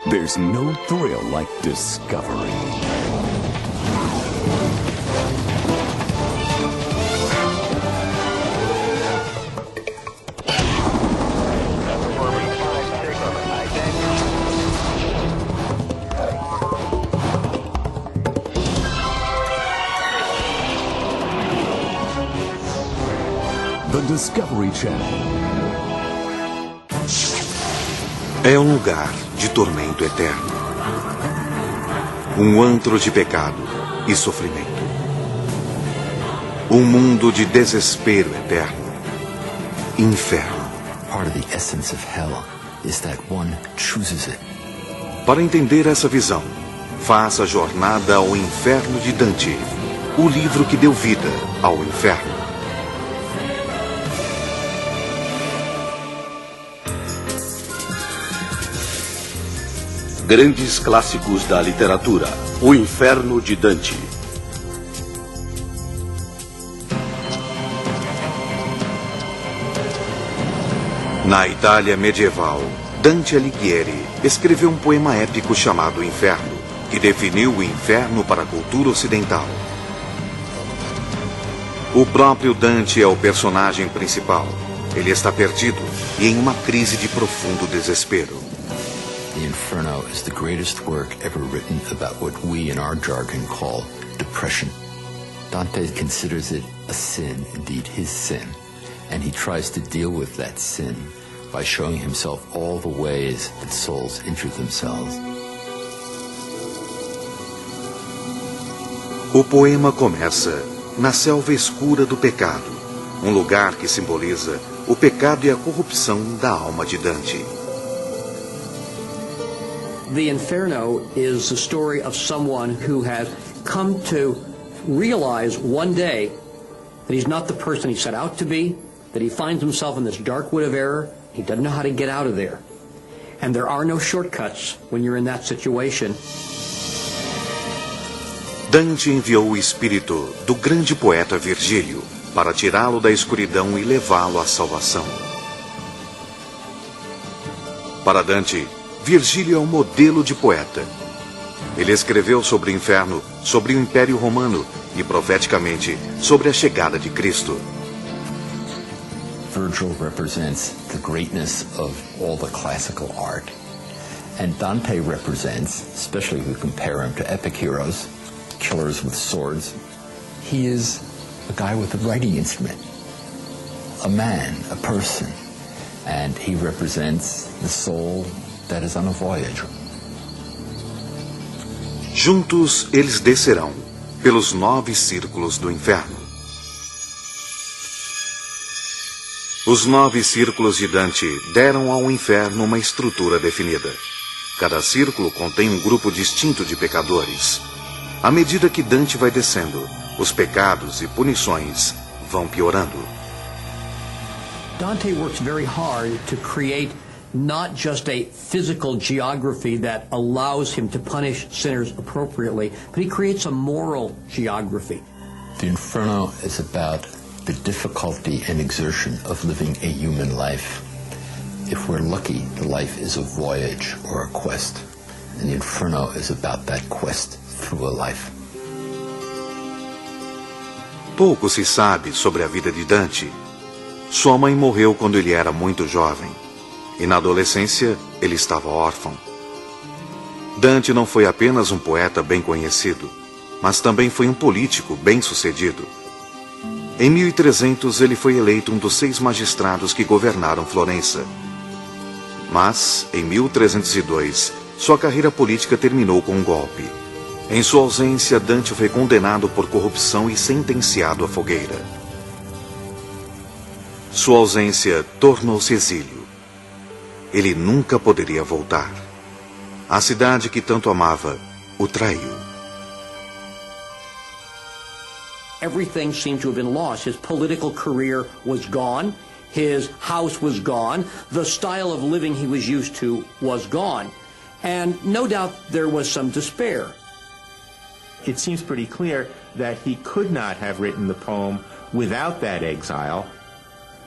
There's no thrill like discovery. The Discovery Channel. É um lugar de tormento eterno. Um antro de pecado e sofrimento. Um mundo de desespero eterno. Inferno. Part of the essence of hell is that one chooses it. Para entender essa visão, faça a jornada ao Inferno de Dante, o livro que deu vida ao inferno. Grandes clássicos da literatura. O Inferno de Dante. Na Itália medieval, Dante Alighieri escreveu um poema épico chamado Inferno, que definiu o inferno para a cultura ocidental. O próprio Dante é o personagem principal. Ele está perdido e em uma crise de profundo desespero. The Inferno is the greatest work ever written about what we in our jargon call depression. Dante considers it a sin, indeed his sin, and he tries to deal with that sin by showing himself all the ways that souls injure themselves. O poema começa na selva escura do pecado, um lugar que simboliza o pecado e a corrupção da alma de Dante. The Inferno is the story of someone who has come to realize one day that he's not the person he set out to be, that he finds himself in this dark wood of error, he doesn't know how to get out of there. And there are no shortcuts when you're in that situation. Dante enviou o espírito do grande poeta Virgílio para tirá-lo da escuridão e levá-lo à salvação. Para Dante, Virgílio é um modelo de poeta. Ele escreveu sobre o inferno, sobre o Império Romano e, profeticamente, sobre a chegada de Cristo. Virgil represents the greatness of all the classical art. And Dante represents, especially if we compare him to epic heroes, killers with swords, he is a guy with a writing instrument, a man, a person, and he represents the soul that is on a voyage. Juntos eles descerão pelos 9 círculos do inferno. Os 9 círculos de Dante deram ao inferno uma estrutura definida. Cada círculo contém um grupo distinto de pecadores. À medida que Dante vai descendo, os pecados e punições vão piorando. Dante works very hard to create not just a physical geography that allows him to punish sinners appropriately, but he creates a moral geography. The Inferno is about the difficulty and exertion of living a human life. If we're lucky, the life is a voyage or a quest, and the Inferno is about that quest through a life. Pouco se sabe sobre a vida de Dante. Sua mãe morreu quando ele era muito jovem. E na adolescência, ele estava órfão. Dante não foi apenas um poeta bem conhecido, mas também foi um político bem-sucedido. Em 1300, ele foi eleito um dos 6 magistrados que governaram Florença. Mas, em 1302, sua carreira política terminou com um golpe. Em sua ausência, Dante foi condenado por corrupção e sentenciado à fogueira. Sua ausência tornou-se exílio. Ele nunca poderia voltar. A cidade que tanto amava o traiu. Everything seemed to have been lost. His political career was gone. His house was gone. The style of living he was used to was gone. And no doubt there was some despair. It seems pretty clear that he could not have written the poem without that exile.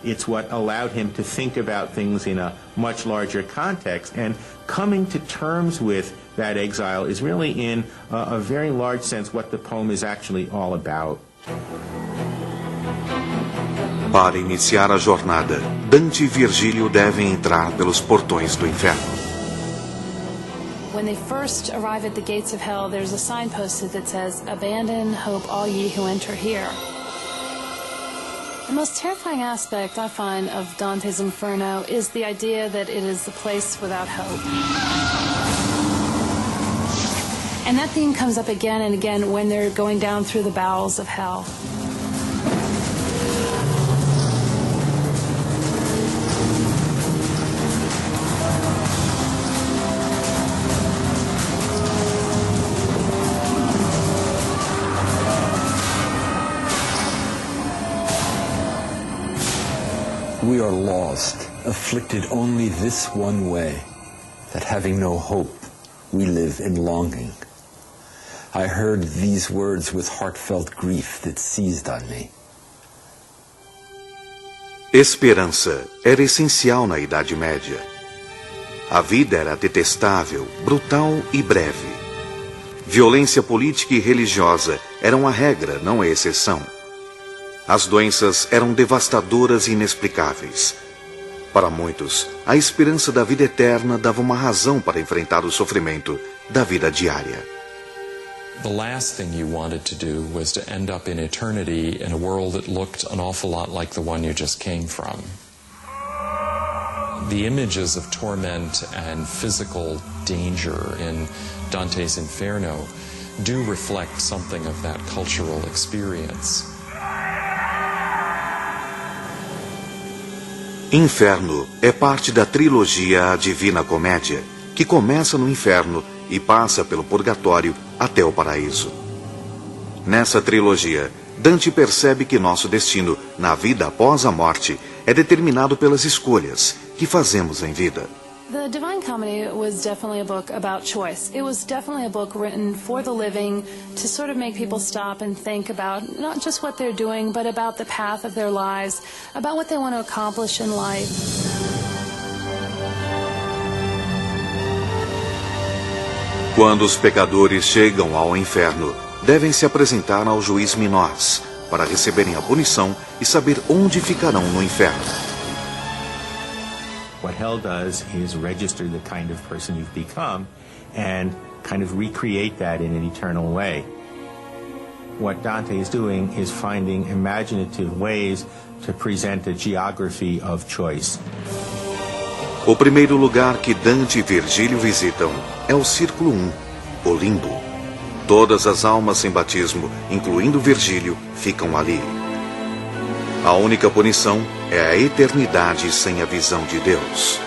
It's what allowed him to think about things in a much larger context. And coming to terms with that exile is really, in a very large sense, what the poem is actually all about. Para iniciar a jornada, Dante e Virgílio devem entrar pelos portões do inferno. When they first arrive at the gates of hell, there's a sign posted that says, "Abandon hope, all ye who enter here." The most terrifying aspect I find of Dante's Inferno is the idea that it is the place without hope. And that theme comes up again and again when they're going down through the bowels of hell. We are lost, afflicted only this one way, that having no hope, we live in longing. I heard these words with heartfelt grief that seized on me. Esperança era essencial na Idade Média. A vida era detestável, brutal e breve. Violência política e religiosa eram a regra, não a exceção. As doenças eram devastadoras e inexplicáveis. Para muitos, a esperança da vida eterna dava uma razão para enfrentar o sofrimento da vida diária. The last thing you wanted to do was to end up in eternity in a world that looked an awful lot like the one you just came from. The images of torment and physical danger in Dante's Inferno do reflect something of that cultural experience. Inferno é parte da trilogia A Divina Comédia, que começa no inferno e passa pelo purgatório até o paraíso. Nessa trilogia, Dante percebe que nosso destino na vida após a morte é determinado pelas escolhas que fazemos em vida. The Divine Comedy was definitely a book about choice. It was definitely a book written for the living to sort of make people stop and think about not just what they're doing, but about the path of their lives, about what they want to accomplish in life. Quando os pecadores chegam ao inferno, devem se apresentar ao juiz Minós para receberem a punição e saber onde ficarão no inferno. What hell does is register the kind of person you've become and kind of recreate that in an eternal way. What Dante is doing is finding imaginative ways to present a geography of choice. O primeiro lugar que Dante e Virgílio visitam é o Círculo 1, o Limbo. Todas as almas sem batismo, incluindo Virgílio, ficam ali. A única punição é a eternidade sem a visão de Deus.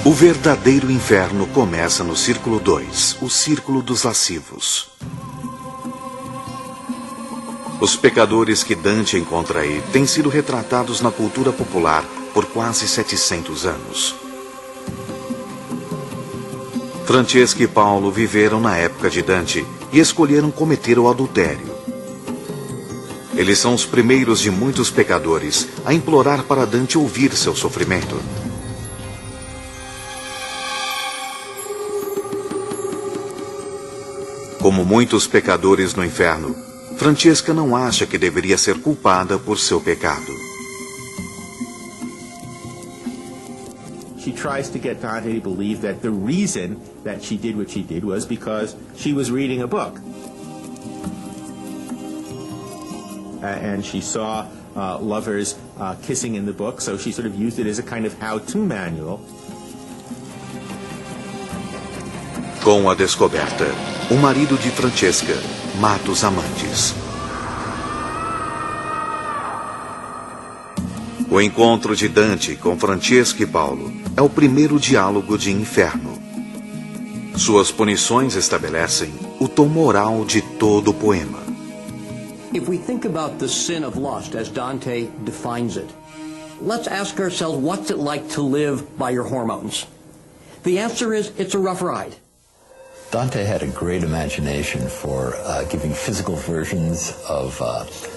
O verdadeiro inferno começa no Círculo 2, o Círculo dos Lascivos. Os pecadores que Dante encontra aí têm sido retratados na cultura popular por quase 700 anos. Francesca e Paulo viveram na época de Dante e escolheram cometer o adultério. Eles são os primeiros de muitos pecadores a implorar para Dante ouvir seu sofrimento. Como muitos pecadores no inferno, Francesca não acha que deveria ser culpada por seu pecado. She tries to get Dante to believe that the reason that she did what she did was because she was reading a book. And she saw lovers kissing in the book, so she sort of used it as a kind of how-to manual. Com a descoberta, o marido de Francesca mata os amantes. O encontro de Dante com Francesca e Paulo é o primeiro diálogo de Inferno. Suas punições estabelecem o tom moral de todo o poema. If we think about the sin of lust as Dante defines it, let's ask ourselves, what's it like to live by your hormones? The answer is, it's a rough ride. Dante had a great imagination for giving physical versions of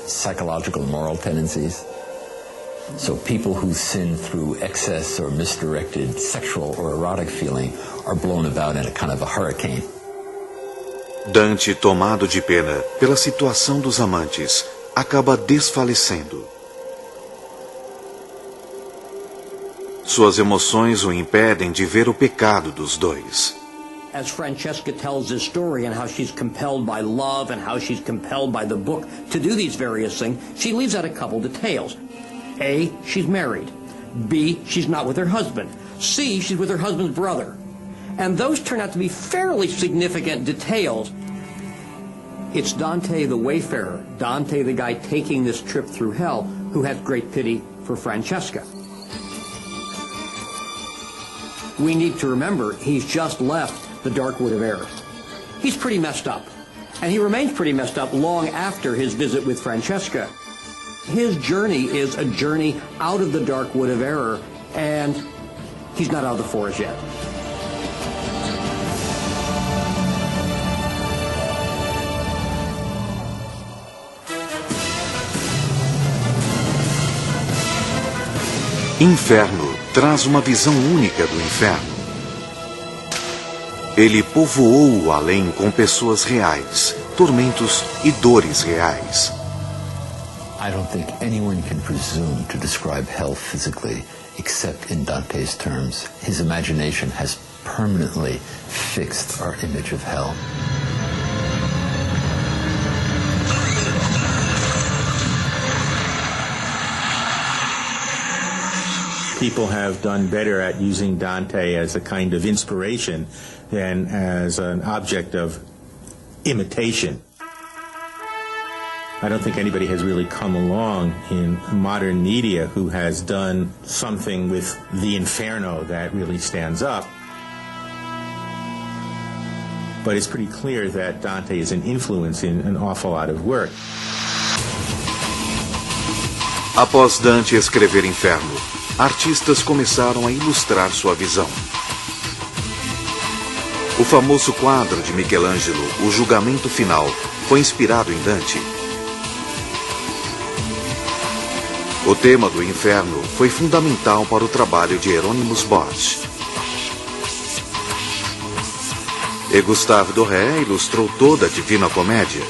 psychological and moral tendencies. So people who sin through excess or misdirected sexual or erotic feeling are blown about in a kind of a hurricane. Dante, tomado de pena pela situação dos amantes, acaba desfalecendo. Suas emoções o impedem de ver o pecado dos dois. As Francesca tells this story and how she's compelled by love and how she's compelled by the book to do these various things, she leaves out a couple details. A, she's married. B, she's not with her husband. C, she's with her husband's brother. And those turn out to be fairly significant details. It's Dante the wayfarer, Dante the guy taking this trip through hell, who has great pity for Francesca. We need to remember he's just left the dark wood of error. He's pretty messed up, and he remains pretty messed up long after his visit with Francesca. His journey is a journey out of the dark wood of error, and he's not out of the forest yet. Inferno traz uma visão única do inferno. Ele povoou o além com pessoas reais, tormentos e dores reais. I don't think anyone can presume to describe hell physically except in Dante's terms. His imagination has permanently fixed our image of hell. People have done better at using Dante as a kind of inspiration than as an object of imitation. I don't think anybody has really come along in modern media who has done something with the Inferno that really stands up. But it's pretty clear that Dante is an influence in an awful lot of work. Após Dante escrever Inferno, artistas começaram a ilustrar sua visão. O famoso quadro de Michelangelo, O Julgamento Final, foi inspirado em Dante. O tema do inferno foi fundamental para o trabalho de Hieronymus Bosch. E Gustave Doré ilustrou toda a Divina Comédia.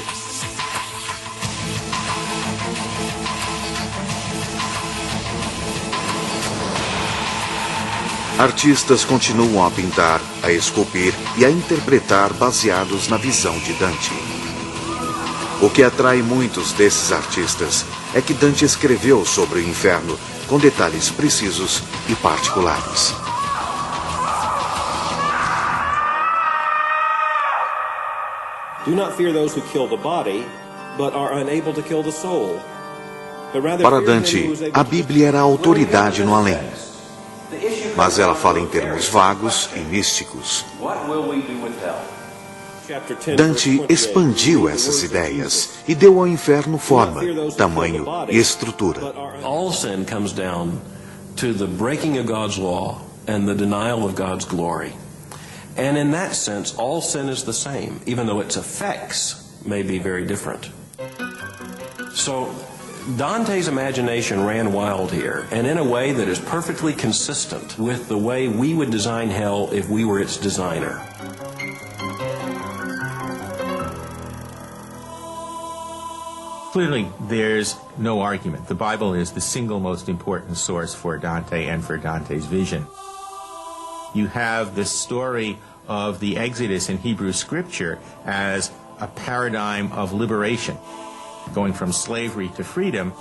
Artistas continuam a pintar, a esculpir e a interpretar baseados na visão de Dante. O que atrai muitos desses artistas é que Dante escreveu sobre o inferno com detalhes precisos e particulares. Do not fear those who kill the body, but are unable to kill the soul. Para Dante, a Bíblia era a autoridade no além. Mas ela fala em termos vagos e místicos. Dante expandiu essas ideias e deu ao inferno forma, tamanho e estrutura. All sin comes down to the breaking of God's law and the denial of God's glory. And in that sense, all sin is the same, even though its effects may be very different. So Dante's imagination ran wild here, and in a way that is perfectly consistent with the way we would design hell if we were its designer. Clearly, there's no argument. The Bible is the single most important source for Dante and for Dante's vision. You have the story of the Exodus in Hebrew Scripture as a paradigm of liberation, going from slavery to freedom.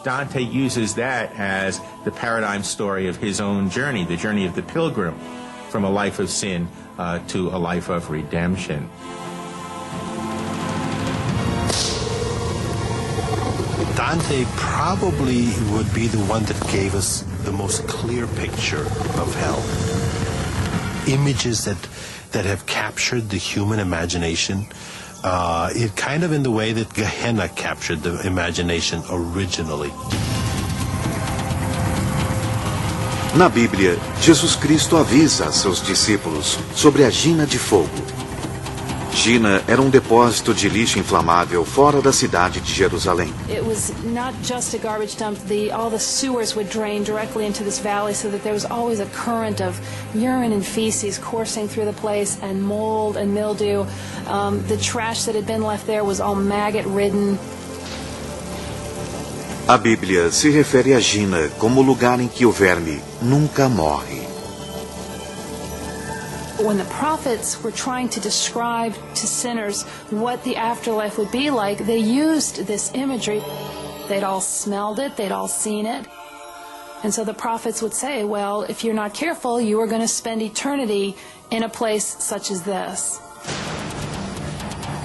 Dante uses that as the paradigm story of his own journey, the journey of the pilgrim, from a life of sin to a life of redemption. Dante probably would be the one that gave us the most clear picture of hell. Images that have captured the human imagination, it kind of in the way that Gehenna captured the imagination originally. Na Bíblia, Jesus Cristo avisa a seus discípulos sobre a gina de fogo. Gina era um depósito de lixo inflamável fora da cidade de Jerusalém. It was not just a garbage dump. All the sewers would drain directly into this valley so that there was always a current of urine and feces coursing through the place, and mold and mildew. The trash that had been left there was all maggot-ridden. A Bíblia se refere a Gina como o lugar em que o verme nunca morre. When the prophets were trying to describe to sinners what the afterlife would be like, they used this imagery. They'd all smelled it, they'd all seen it. And so the prophets would say, well, if you're not careful, you are going to spend eternity in a place such as this.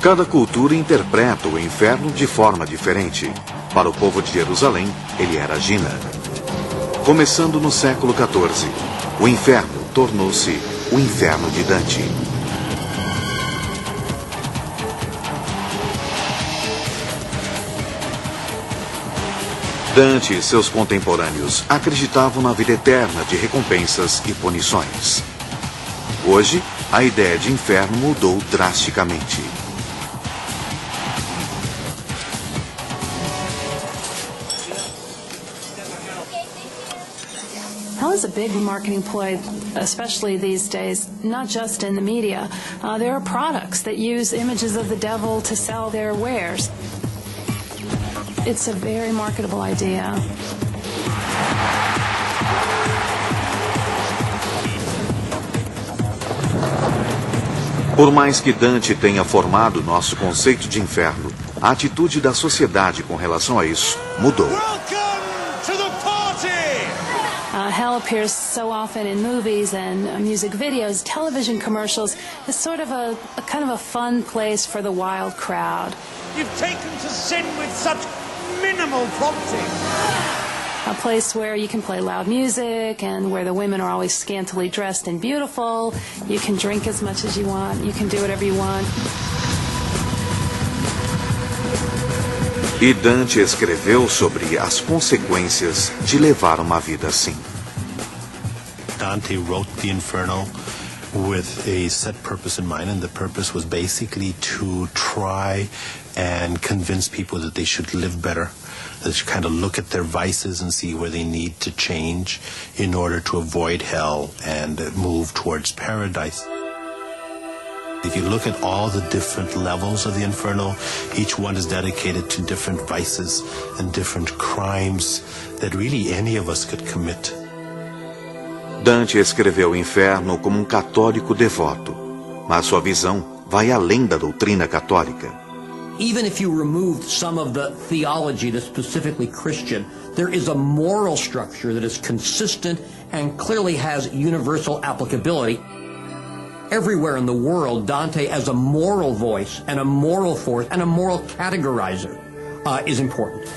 Cada cultura interpreta o inferno de forma diferente. Para o povo de Jerusalém, ele era Gina. Começando no século XIV, o inferno tornou-se o inferno de Dante. Dante e seus contemporâneos acreditavam na vida eterna de recompensas e punições. Hoje, a ideia de inferno mudou drasticamente. Hell is a big marketing ploy, especially these days, not just in the media. There are products that use images of the devil to sell their wares. It's a very marketable idea. Por mais que Dante tenha formado nosso conceito de inferno, a atitude da sociedade com relação a isso mudou. Hell appears so often in movies and music videos, television commercials. It's sort of a kind of a fun place for the wild crowd. You've taken to sin with such minimal prompting. A place where you can play loud music and where the women are always scantily dressed and beautiful. You can drink as much as you want. You can do whatever you want. E Dante escreveu sobre as consequências de levar uma vida assim. Dante wrote the Inferno with a set purpose in mind, and the purpose was basically to try and convince people that they should live better. They should kind of look at their vices and see where they need to change in order to avoid hell and move towards paradise. If you look at all the different levels of the Inferno, each one is dedicated to different vices and different crimes that really any of us could commit. Dante escreveu o inferno como um católico devoto, mas sua visão vai além da doutrina católica. Even if you removed some of the theology that's specifically Christian, there is a moral structure that is consistent and clearly has universal applicability. Everywhere in the world, Dante as a moral voice and a moral force and a moral categorizer is important.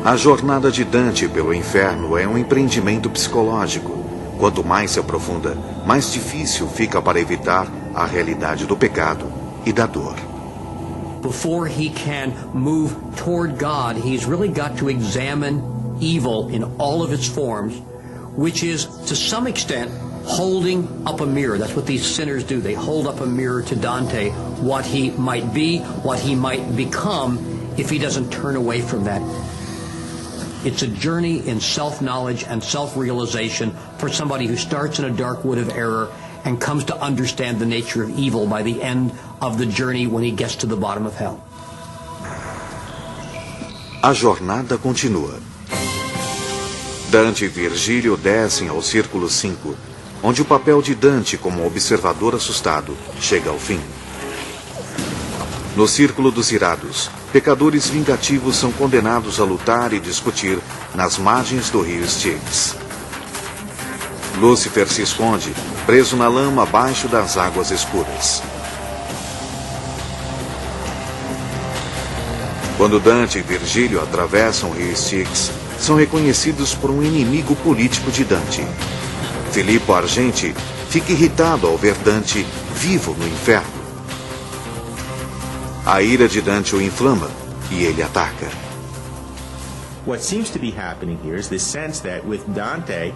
A jornada de Dante pelo inferno é um empreendimento psicológico. Quanto mais se aprofunda, mais difícil fica para evitar a realidade do pecado e da dor. Before he can move toward God, he's really got to examine evil in all of its forms, which is, to some extent, holding up a mirror. That's what these sinners do. They hold up a mirror to Dante, what he might be, what he might become if he doesn't turn away from that. It's a journey in self-knowledge and self-realization for somebody who starts in a dark wood of error and comes to understand the nature of evil by the end of the journey when he gets to the bottom of hell. A jornada continua. Dante e Virgílio descem ao Círculo 5, onde o papel de Dante como observador assustado chega ao fim. No Círculo dos Irados, pecadores vingativos são condenados a lutar e discutir nas margens do rio Styx. Lúcifer se esconde, preso na lama abaixo das águas escuras. Quando Dante e Virgílio atravessam o rio Styx, são reconhecidos por um inimigo político de Dante. Filippo Argenti fica irritado ao ver Dante vivo no inferno. A ira de Dante o inflama e ele ataca. What seems to be happening here is this sense that with Dante,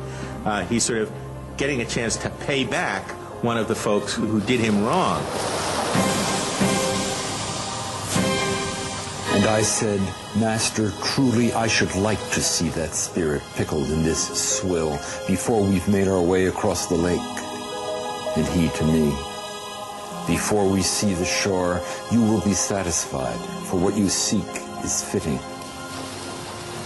he's sort of getting a chance to pay back one of the folks who did him wrong. And I said, Master, truly I should like to see that spirit pickled in this swill before we've made our way across the lake. And he to me, before we see the shore, you will be satisfied, for what you seek is fitting.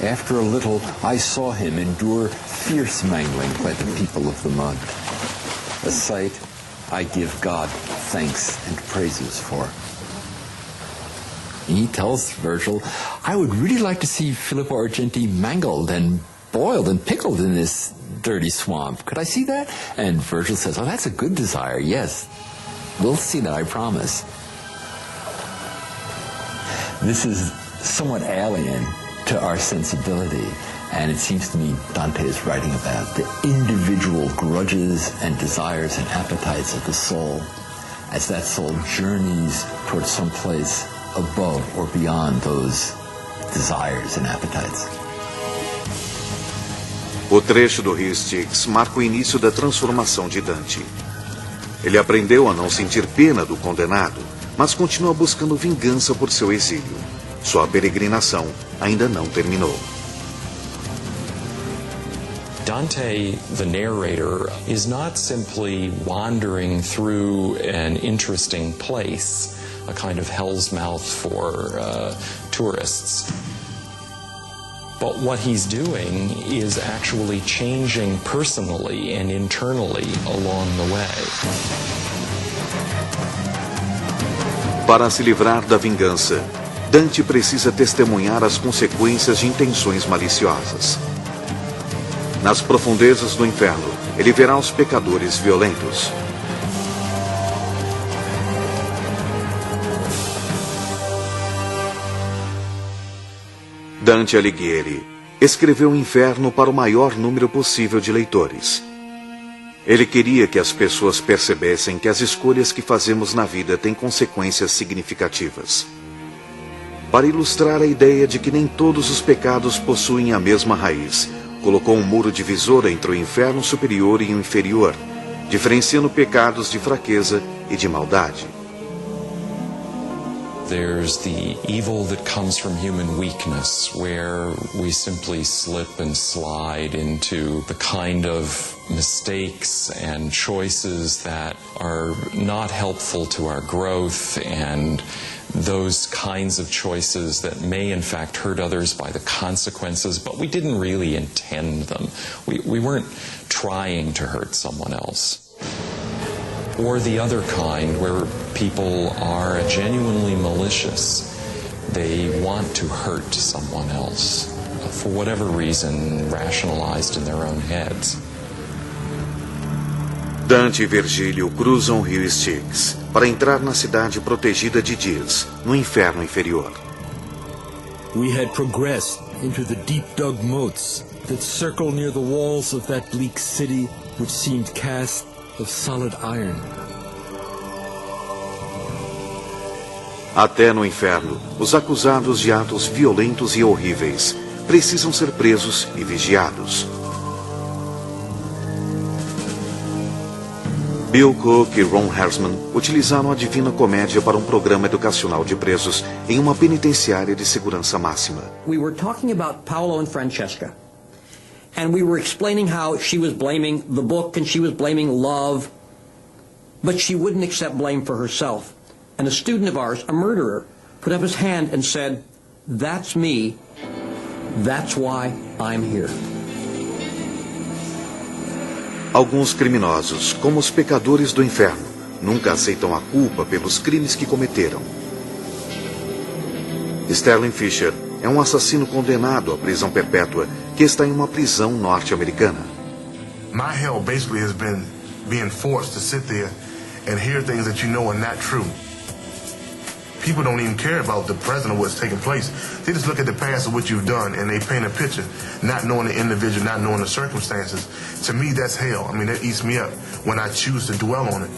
After a little, I saw him endure fierce mangling by the people of the mud, a sight I give God thanks and praises for. He tells Virgil, I would really like to see Filippo Argenti mangled and boiled and pickled in this dirty swamp. Could I see that? And Virgil says, oh, that's a good desire, yes. We'll see that, I promise. This is somewhat alien to our sensibility, and it seems to me Dante is writing about the individual grudges and desires and appetites of the soul as that soul journeys towards some place above or beyond those desires and appetites. O trecho do Rio Styx marca o início da transformação de Dante. Ele aprendeu a não sentir pena do condenado, mas continua buscando vingança por seu exílio. Sua peregrinação ainda não terminou. Dante, the narrator, is not simply wandering through an interesting place, a kind of hell's mouth for tourists. But what he's doing is actually changing personally and internally along the way. Para se livrar da vingança, Dante precisa testemunhar as consequências de intenções maliciosas. Nas profundezas do inferno, ele verá os pecadores violentos. Dante Alighieri escreveu o inferno para o maior número possível de leitores. Ele queria que as pessoas percebessem que as escolhas que fazemos na vida têm consequências significativas. Para ilustrar a ideia de que nem todos os pecados possuem a mesma raiz, colocou um muro divisor entre o inferno superior e o inferior, diferenciando pecados de fraqueza e de maldade. There's the evil that comes from human weakness, where we simply slip and slide into the kind of mistakes and choices that are not helpful to our growth, and those kinds of choices that may in fact hurt others by the consequences, but we didn't really intend them. We weren't trying to hurt someone else. Or the other kind, where people are genuinely malicious. They want to hurt someone else, for whatever reason, rationalized in their own heads. Dante e Virgílio cruzam o rio Styx para entrar na cidade protegida de Dis, no inferno inferior. We had progressed into the deep-dug moats that circle near the walls of that bleak city which seemed cast of solid iron. Até no inferno, os acusados de atos violentos e horríveis precisam ser presos e vigiados. Bill Cook e Ron Hersman utilizaram a Divina Comédia para um programa educacional de presos em uma penitenciária de segurança máxima. We were talking about Paolo and Francesca, and we were explaining how she was blaming the book and she was blaming love, but she wouldn't accept blame for herself. And a student of ours, a murderer, put up his hand and said, "That's me. That's why I'm here." Alguns criminosos, como os pecadores do inferno, nunca aceitam a culpa pelos crimes que cometeram. Sterling Fisher é um assassino condenado à prisão perpétua que está em uma prisão norte-americana. My hell basically has been being forced to sit there and hear things that you know are not true. People don't even care about the present of what's taking place. They just look at the past of what you've done and they paint a picture, not knowing the individual, not knowing the circumstances. To me, that's hell. I mean, that eats me up when I choose to dwell on it.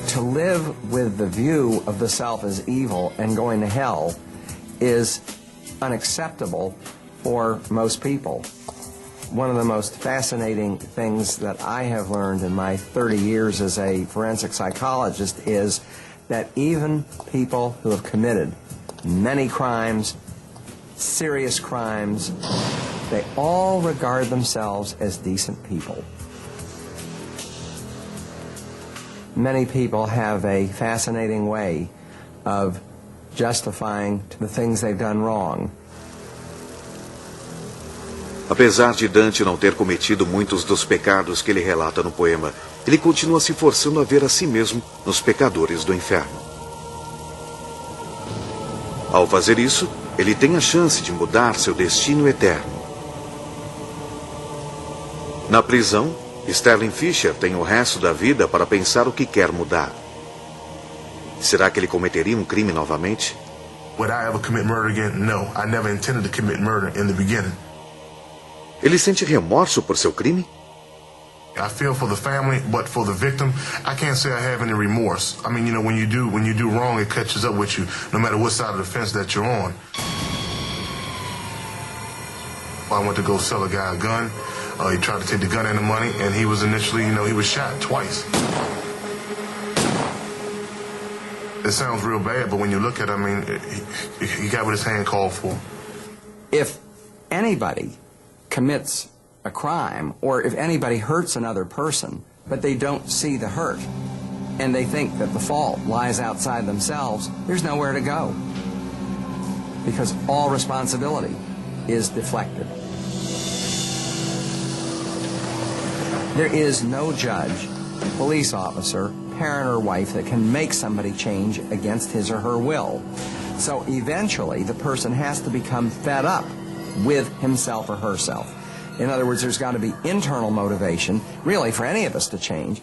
To live with the view of the self as evil and going to hell is unacceptable for most people. One of the most fascinating things that I have learned in my 30 years as a forensic psychologist is that even people who have committed many crimes, serious crimes, they all regard themselves as decent people. Many people have a fascinating way of justifying the things they've done wrong. Apesar de Dante não ter cometido muitos dos pecados que ele relata no poema, ele continua se forçando a ver a si mesmo nos pecadores do inferno. Ao fazer isso, ele tem a chance de mudar seu destino eterno. Na prisão, Sterling Fisher tem o resto da vida para pensar o que quer mudar. Será que ele cometeria um crime novamente? Would I ever commit murder again? No, I never intended to commit murder in the beginning. Ele sente remorso por seu crime? I feel for the family, but for the victim, I can't say I have any remorse. I mean, you know, when you do wrong, it catches up with you, no matter what side of the fence that you're on. I went to go sell a guy a gun. He tried to take the gun and the money, and he was initially, he was shot twice. It sounds real bad, but when you look at it, I mean, he got what his hand called for. If anybody commits a crime, or if anybody hurts another person, but they don't see the hurt, and they think that the fault lies outside themselves, there's nowhere to go. Because all responsibility is deflected. There is no judge, police officer, parent or wife that can make somebody change against his or her will. So eventually the person has to become fed up with himself or herself. In other words, there's got to be internal motivation, really, for any of us to change.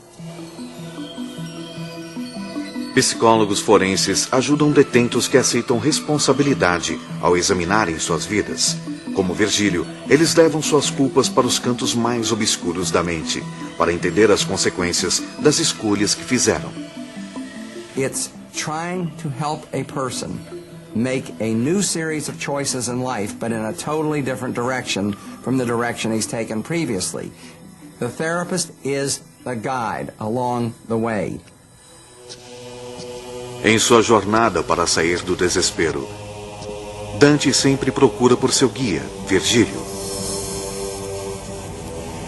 Psicólogos forenses ajudam detentos que aceitam responsabilidade ao examinarem suas vidas. Como Virgílio, eles levam suas culpas para os cantos mais obscuros da mente, para entender as consequências das escolhas que fizeram. It's trying to help a person make a new series of choices in life, but in a totally different direction from the direction he's taken previously. The therapist is the guide along the way. Em sua jornada para sair do desespero, Dante sempre procura por seu guia, Virgílio.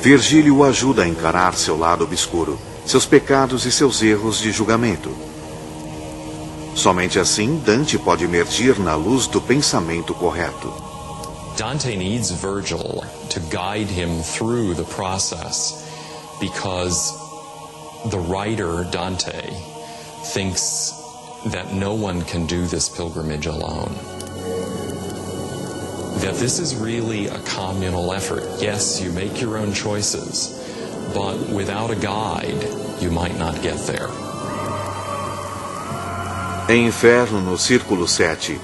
Virgílio o ajuda a encarar seu lado obscuro, seus pecados e seus erros de julgamento. Somente assim Dante pode emergir na luz do pensamento correto. Dante needs Virgil to guide him through the process because the writer, Dante, thinks that no one can do this pilgrimage alone. That this is really a communal effort. Yes, you make your own choices, but without a guide, you might not get there. Em Inferno, no Círculo 7,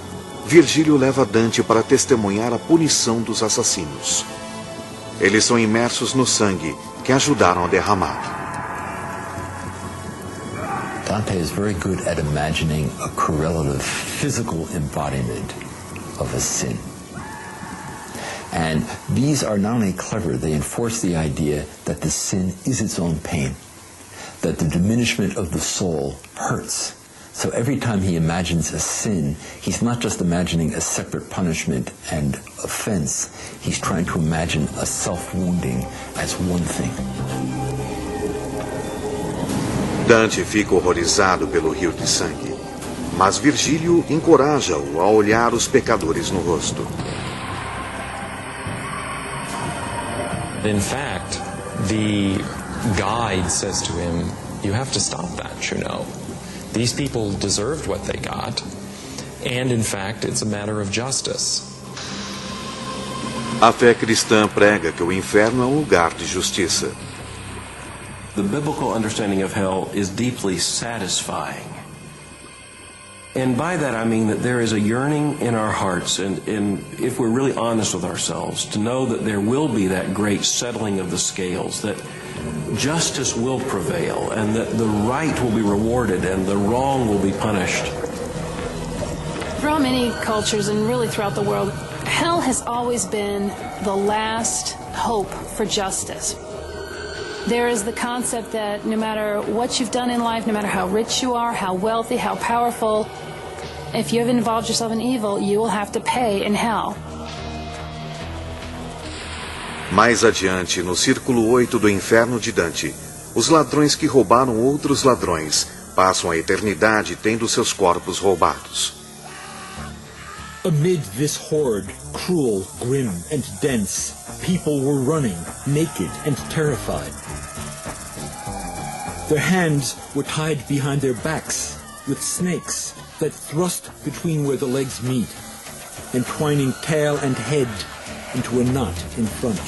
Virgílio leva Dante para testemunhar a punição dos assassinos. Eles são imersos no sangue que ajudaram a derramar. Dante is very good at imagining a correlative physical embodiment of a sin. And these are not only clever, they enforce the idea that the sin is its own pain, that the diminishment of the soul hurts. So every time he imagines a sin, he's not just imagining a separate punishment and offense, he's trying to imagine a self-wounding as one thing. Dante fica horrorizado pelo rio de sangue, mas Virgílio encoraja-o a olhar os pecadores no rosto. In fact, the guide says to him, you have to stop that, you know. These people deserved what they got, and in fact, it's a matter of justice. A fé cristã prega que o inferno é um lugar de justiça. The biblical understanding of hell is deeply satisfying. And by that I mean that there is a yearning in our hearts, and if we're really honest with ourselves, to know that there will be that great settling of the scales, that justice will prevail, and that the right will be rewarded and the wrong will be punished. Throughout many cultures and really throughout the world, hell has always been the last hope for justice. There is the concept that no matter what you've done in life, no matter how rich you are, how wealthy, how powerful, if you have involved yourself in evil, you will have to pay in hell. Mais adiante, no Círculo 8 do Inferno de Dante, os ladrões que roubaram outros ladrões passam a eternidade tendo seus corpos roubados. Amid this horde, cruel, grim, and dense, people were running, naked and terrified. Their hands were tied behind their backs with snakes that thrust between where the legs meet, entwining tail and head into a knot in front.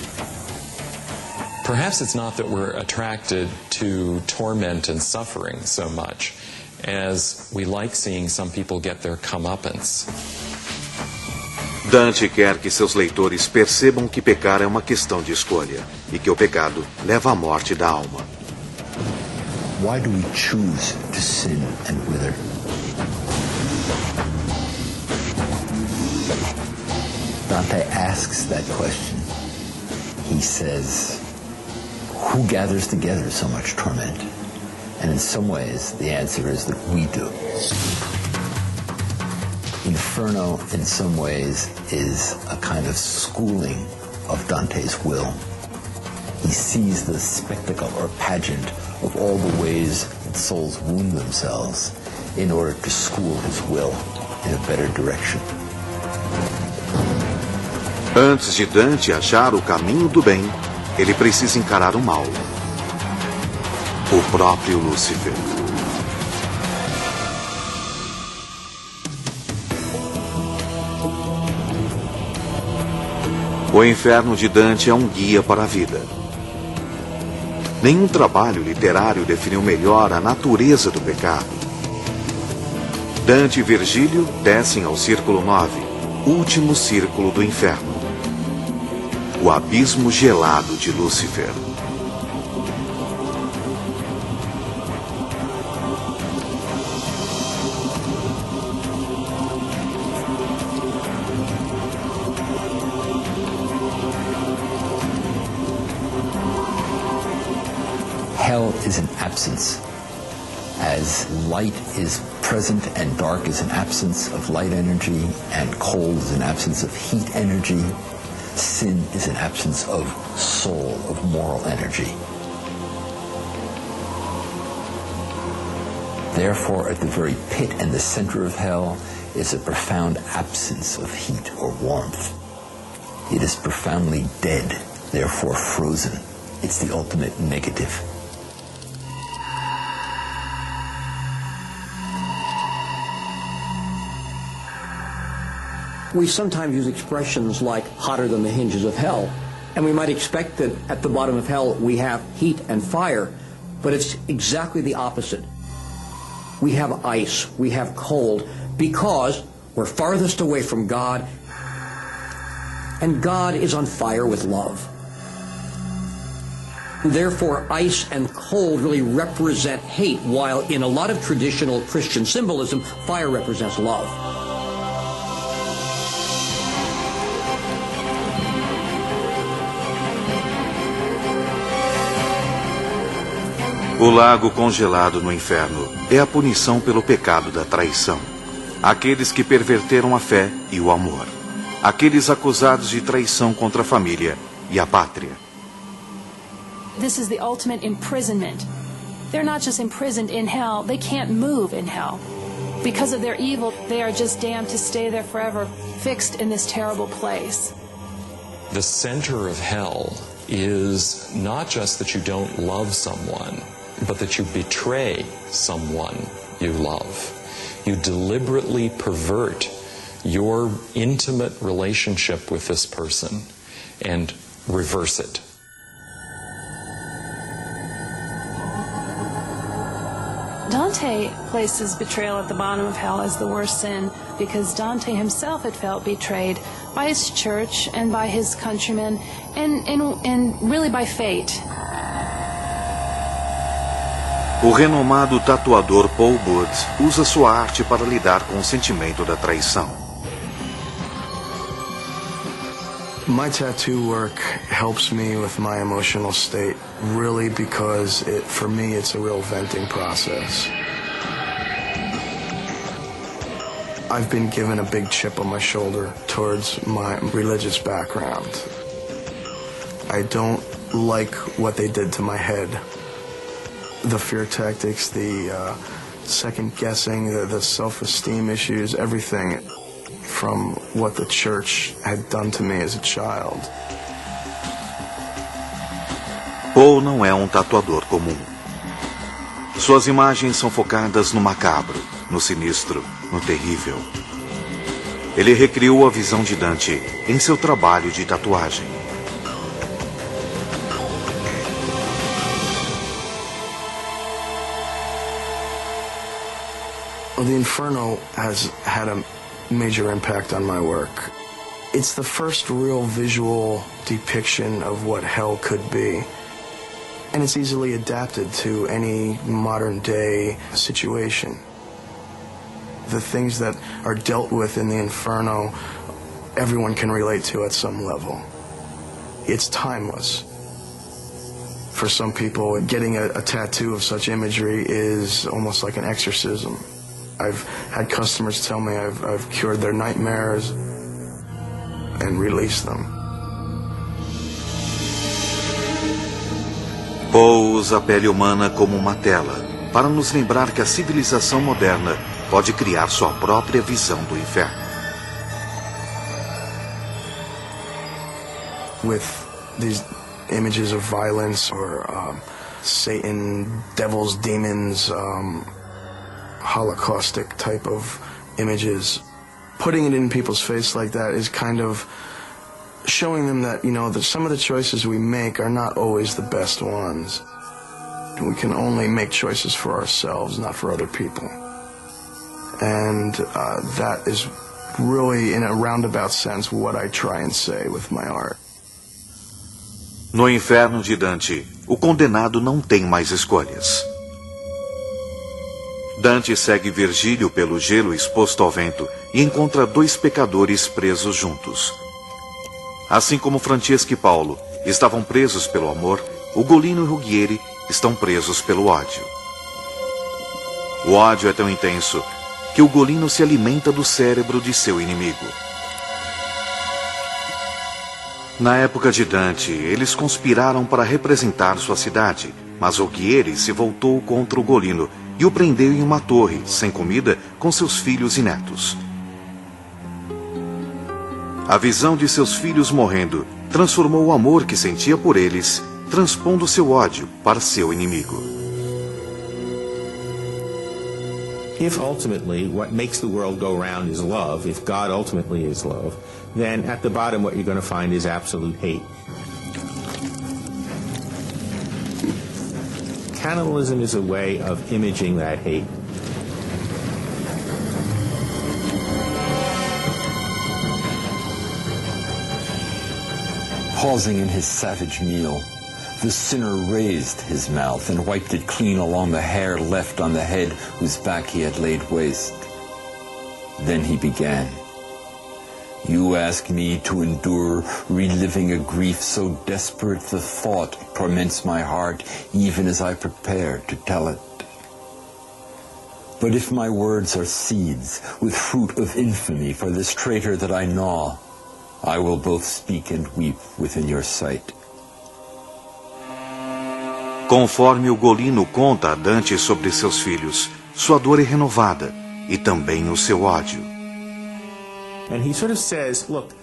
Perhaps it's not that we're attracted to torment and suffering so much as we like seeing some people get their comeuppance. Dante quer que seus leitores percebam que pecar é uma questão de escolha e que o pecado leva à morte da alma. Why do we choose to sin and wither? Dante asks that question. He says, who gathers together so much torment? And in some ways, the answer is that we do. Inferno, in some ways, is a kind of schooling of Dante's will. He sees the spectacle or pageant of all the ways that souls wound themselves in order to school his will in a better direction. Antes de Dante achar o caminho do bem, ele precisa encarar o mal. O próprio Lúcifer. O Inferno de Dante é um guia para a vida. Nenhum trabalho literário definiu melhor a natureza do pecado. Dante e Virgílio descem ao Círculo 9, último círculo do inferno. O abismo gelado de Lúcifer. Hell is an absence. As light is present and dark is an absence of light energy, and cold is an absence of heat energy, sin is an absence of soul, of moral energy. Therefore, at the very pit and the center of hell is a profound absence of heat or warmth. It is profoundly dead, therefore frozen. It's the ultimate negative. We sometimes use expressions like hotter than the hinges of hell, and we might expect that at the bottom of hell we have heat and fire, but it's exactly the opposite. We have ice, we have cold, because we're farthest away from God, and God is on fire with love. Therefore, ice and cold really represent hate, while in a lot of traditional Christian symbolism, fire represents love. O lago congelado no inferno é a punição pelo pecado da traição. Aqueles que perverteram a fé e o amor. Aqueles acusados de traição contra a família e a pátria. This is the ultimate imprisonment. They're not just imprisoned in hell, they can't move in hell. Because of their evil, they are just damned to stay there forever, fixed in this terrible place. The center of hell is not just that you don't love someone, but that you betray someone you love. You deliberately pervert your intimate relationship with this person and reverse it. Dante places betrayal at the bottom of hell as the worst sin because Dante himself had felt betrayed by his church and by his countrymen and really by fate. O renomado tatuador Paul Bud usa sua arte para lidar com o sentimento da traição. My tattoo work helps me with my emotional state, really, because for me, it's a real venting process. I've been given a big chip on my shoulder towards my religious background. I don't like what they did to my head. The fear tactics, the second guessing, the self-esteem issues, everything from what the church had done to me as a child. Paul não é um tatuador comum. Suas imagens são focadas no macabro, no sinistro, no terrível. Ele recriou a visão de Dante em seu trabalho de tatuagem. The Inferno has had a major impact on my work. It's the first real visual depiction of what hell could be. And it's easily adapted to any modern day situation. The things that are dealt with in the Inferno, everyone can relate to at some level. It's timeless. For some people, getting a tattoo of such imagery is almost like an exorcism. I've had customers tell me I've cured their nightmares and released them. Poe usa a pele humana como uma tela para nos lembrar que a civilização moderna pode criar sua própria visão do inferno. With these images of violence or Satan, devils, demons, Holocaustic type of images, putting it in people's face like that is kind of showing them that, that some of the choices we make are not always the best ones. We can only make choices for ourselves, not for other people. And that is really, in a roundabout sense, what I try and say with my art. No inferno de Dante, o condenado não tem mais escolhas. Dante segue Virgílio pelo gelo exposto ao vento e encontra dois pecadores presos juntos. Assim como Francesca e Paulo estavam presos pelo amor, Ugolino e Ruggieri estão presos pelo ódio. O ódio é tão intenso que Ugolino se alimenta do cérebro de seu inimigo. Na época de Dante, eles conspiraram para representar sua cidade, mas Ruggieri se voltou contra Ugolino e o prendeu em uma torre, sem comida, com seus filhos e netos. A visão de seus filhos morrendo transformou o amor que sentia por eles, transpondo seu ódio para seu inimigo. If ultimately what makes the world go round is love, if God ultimately is love, then at the bottom what you're going to find is absolute hate. Cannibalism is a way of imaging that hate. Pausing in his savage meal, the sinner raised his mouth and wiped it clean along the hair left on the head whose back he had laid waste. Then he began. You ask me to endure, reliving a grief so desperate the thought torments my heart, even as I prepare to tell it. But if my words are seeds, with fruit of infamy for this traitor that I gnaw, I will both speak and weep within your sight. Conforme Ugolino conta a Dante sobre seus filhos, sua dor é renovada e também o seu ódio. And he sort of says, look,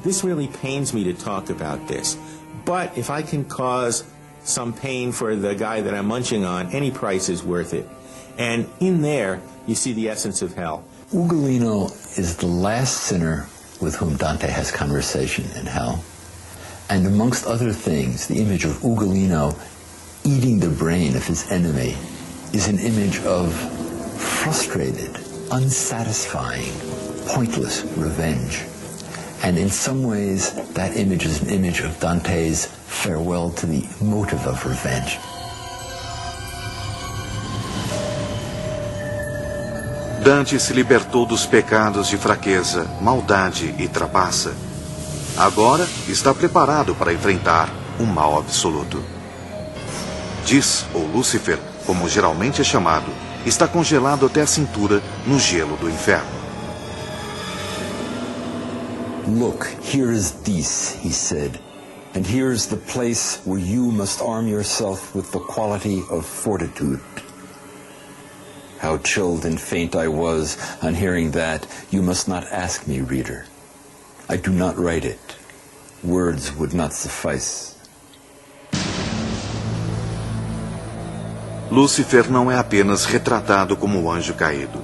this really pains me to talk about this, but if I can cause some pain for the guy that I'm munching on, any price is worth it. And in there, you see the essence of hell. Ugolino is the last sinner with whom Dante has conversation in hell. And amongst other things, the image of Ugolino eating the brain of his enemy is an image of frustrated, unsatisfying, pointless revenge. And in some ways, that image is an image of Dante's farewell to the motive of revenge. Dante se libertou dos pecados de fraqueza, maldade e trapaça. Agora está preparado para enfrentar o mal absoluto. Diz, ou Lúcifer, como geralmente é chamado, está congelado até a cintura no gelo do inferno. Look, here is Dis, he said, and here is the place where you must arm yourself with the quality of fortitude. How chilled and faint I was on hearing that. You must not ask me, reader. I do not write it. Words would not suffice. Lúcifer não é apenas retratado como um anjo caído.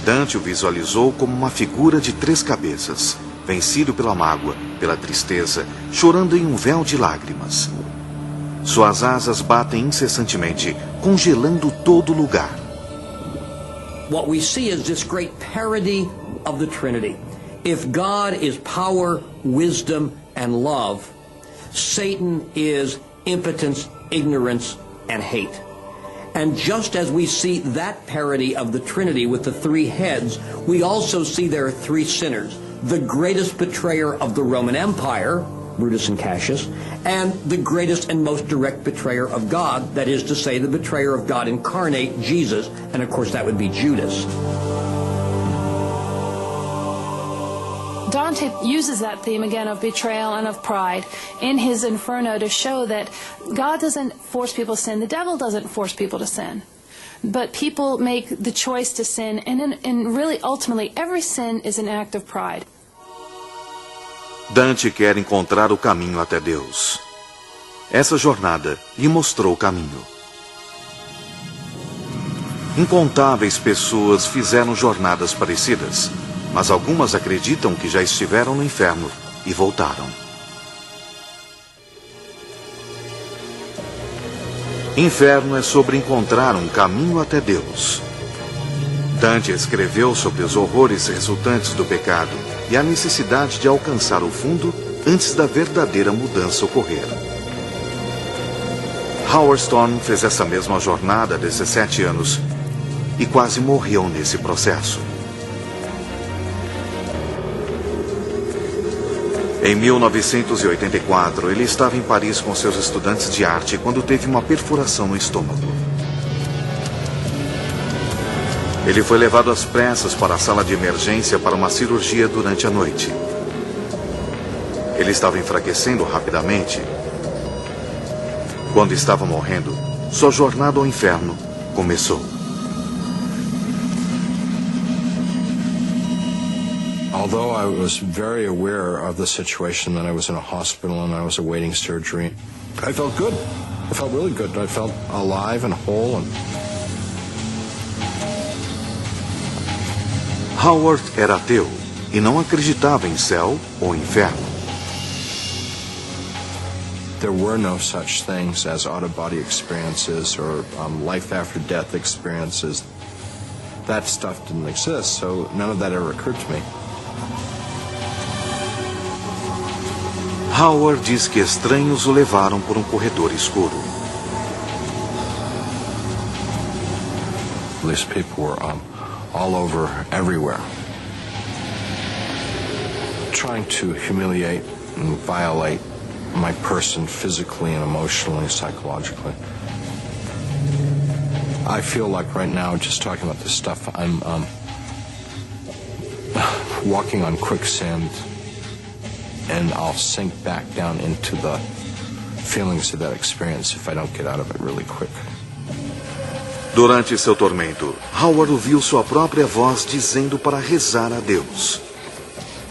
Dante o visualizou como uma figura de 3 cabeças, vencido pela mágoa, pela tristeza, chorando em um véu de lágrimas. Suas asas batem incessantemente, congelando todo lugar. What we see is this great parody of the Trinity. If God is power, wisdom, and love, Satan is impotence, ignorance, and hate. And just as we see that parody of the Trinity with the 3 heads, we also see there are 3 sinners. The greatest betrayer of the Roman Empire, Brutus and Cassius, and the greatest and most direct betrayer of God, that is to say, the betrayer of God incarnate, Jesus, and of course that would be Judas. Dante uses that theme again of betrayal and of pride in his Inferno to show that God doesn't force people to sin, the devil doesn't force people to sin. But people make the choice to sin, and really, ultimately, every sin is an act of pride. Dante quer encontrar o caminho até Deus. Essa jornada lhe mostrou o caminho. Incontáveis pessoas fizeram jornadas parecidas, mas algumas acreditam que já estiveram no inferno e voltaram. Inferno é sobre encontrar um caminho até Deus. Dante escreveu sobre os horrores resultantes do pecado e a necessidade de alcançar o fundo antes da verdadeira mudança ocorrer. Howard Stone fez essa mesma jornada há 17 anos e quase morreu nesse processo. Em 1984, ele estava em Paris com seus estudantes de arte quando teve uma perfuração no estômago. Ele foi levado às pressas para a sala de emergência para uma cirurgia durante a noite. Ele estava enfraquecendo rapidamente. Quando estava morrendo, sua jornada ao inferno começou. Although I was very aware of the situation that I was in a hospital and I was awaiting surgery, I felt good. I felt really good. I felt alive and whole. Howard era ateu e não acreditava em céu ou inferno. There were no such things as out-of-body experiences or life-after-death experiences. That stuff didn't exist, so none of that ever occurred to me. Howard diz que estranhos o levaram por um corredor escuro. These people were all over, everywhere, trying to humiliate and violate my person physically and emotionally, psychologically. I feel like right now, just talking about this stuff, I'm walking on quicksand, and I'll sink back down into the feelings of that experience if I don't get out of it really quick. Durante seu tormento, Howard ouviu sua própria voz dizendo para rezar a Deus.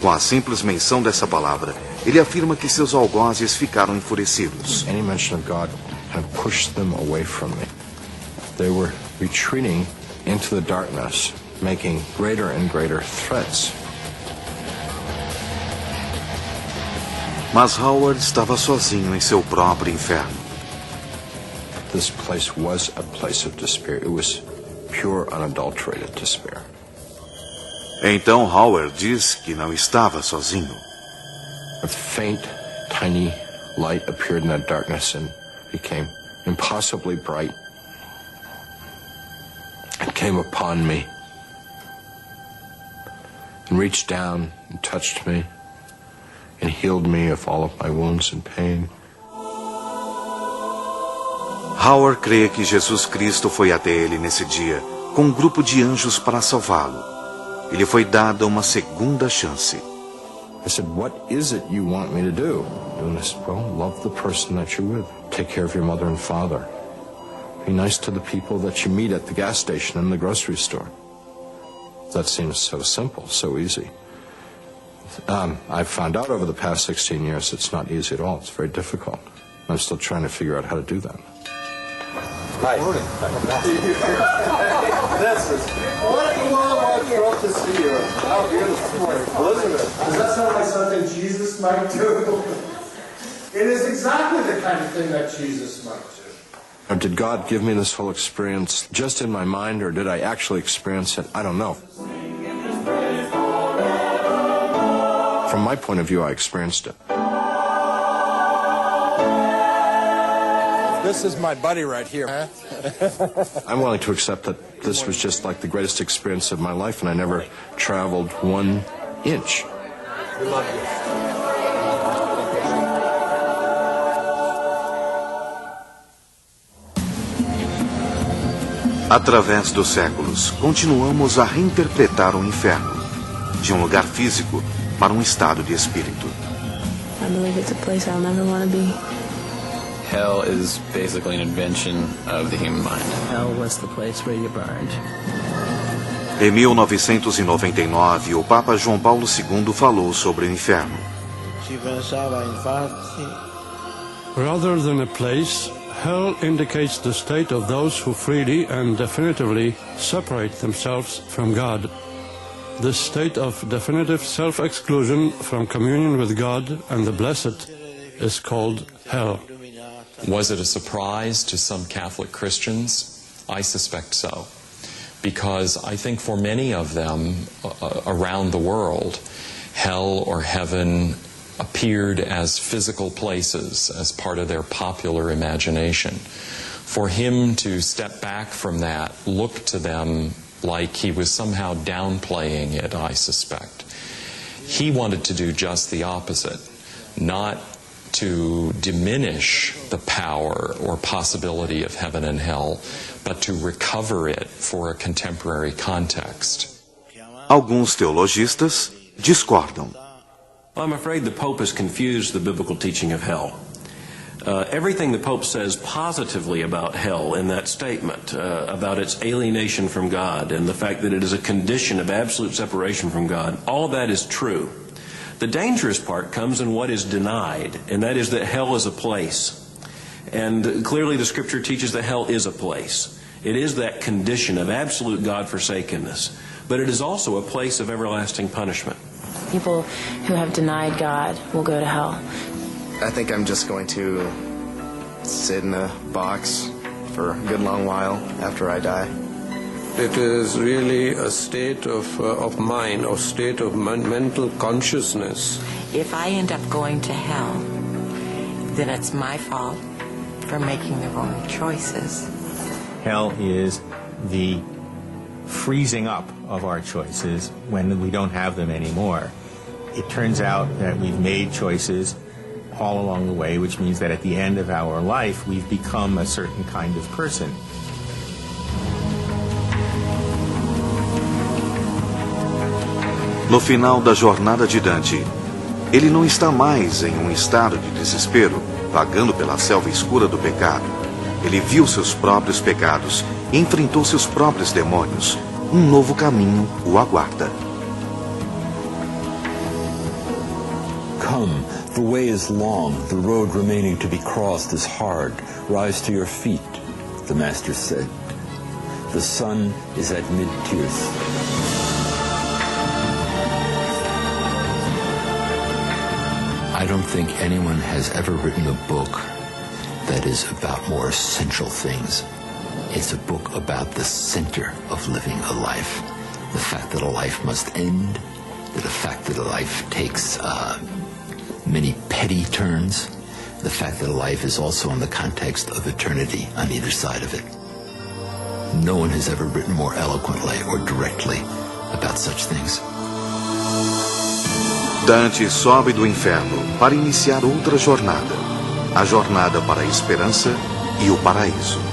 Com a simples menção dessa palavra, ele afirma que seus algozes ficaram enfurecidos. Any mention of God kind of pushed them away from me. They were retreating into the darkness, making greater and greater threats. Mas Howard estava sozinho em seu próprio inferno. This place was a place of despair. It was pure, unadulterated despair. Então Howard diz que não estava sozinho. A faint, tiny light appeared in that darkness and became impossibly bright. It came upon me and reached down and touched me and healed me of all of my wounds and pain. Howard crê que Jesus Cristo foi até ele nesse dia com um grupo de anjos para salvá-lo. E lhe foi dada uma segunda chance. I said, what is it you want me to do? And I said, well, love the person that you're with. Take care of your mother and father. Be nice to the people that you meet at the gas station and the grocery store. That seems so simple, so easy. I've found out over the past 16 years it's not easy at all. It's very difficult. I'm still trying to figure out how to do that. Hi. Morning. This is what a long walk to see you. How beautiful. Elizabeth, does that sound like something Jesus might do? It is exactly the kind of thing that Jesus might do. Or did God give me this whole experience just in my mind, or did I actually experience it? I don't know. From my point of view, I experienced it. This is my buddy right here. I'm willing to accept that this was just like the greatest experience of my life, and I never traveled 1 inch. We love you. Através dos séculos, continuamos a reinterpretar o inferno, de um lugar físico para um estado de espírito. I believe it's a place I'll never want to be. Hell is basically an invention of the human mind. Hell was the place where you burned. Em 1999, o Papa João Paulo II falou sobre o inferno. Rather than a place, hell indicates the state of those who freely and definitively separate themselves from God. This state of definitive self-exclusion from communion with God and the blessed is called hell. Was it a surprise to some Catholic Christians? I suspect so, because I think for many of them around the world, hell or heaven appeared as physical places, as part of their popular imagination. For him to step back from that looked to them like he was somehow downplaying it, I suspect. He wanted to do just the opposite, not to diminish the power or possibility of heaven and hell, but to recover it for a contemporary context. Alguns teologistas discordam. I'm afraid the Pope has confused the biblical teaching of hell. Everything the Pope says positively about hell in that statement, about its alienation from God and the fact that it is a condition of absolute separation from God, all of that is true. The dangerous part comes in what is denied, and that is that hell is a place. And clearly the Scripture teaches that hell is a place. It is that condition of absolute God-forsakenness, but it is also a place of everlasting punishment. People who have denied God will go to hell. I think I'm just going to sit in a box for a good long while after I die. It is really a state of mind, or state of mental consciousness. If I end up going to hell, then it's my fault for making the wrong choices. Hell is the freezing up of our choices when we don't have them anymore. It turns out that we've made choices all along the way, which means that at the end of our life, we've become a certain kind of person. No final da jornada de Dante, ele não está mais em um estado de desespero, vagando pela selva escura do pecado. Ele viu seus próprios pecados e enfrentou seus próprios demônios. Um novo caminho o aguarda. Come, the way is long, the road remaining to be crossed is hard. Rise to your feet, the Master said. The sun is at mid-Tirth. I don't think anyone has ever written a book that is about more essential things. It's a book about the center of living a life. The fact that a life must end, the fact that a life takes many petty turns, the fact that a life is also in the context of eternity on either side of it. No one has ever written more eloquently or directly about such things. Dante sobe do inferno para iniciar outra jornada, a jornada para a esperança e o paraíso.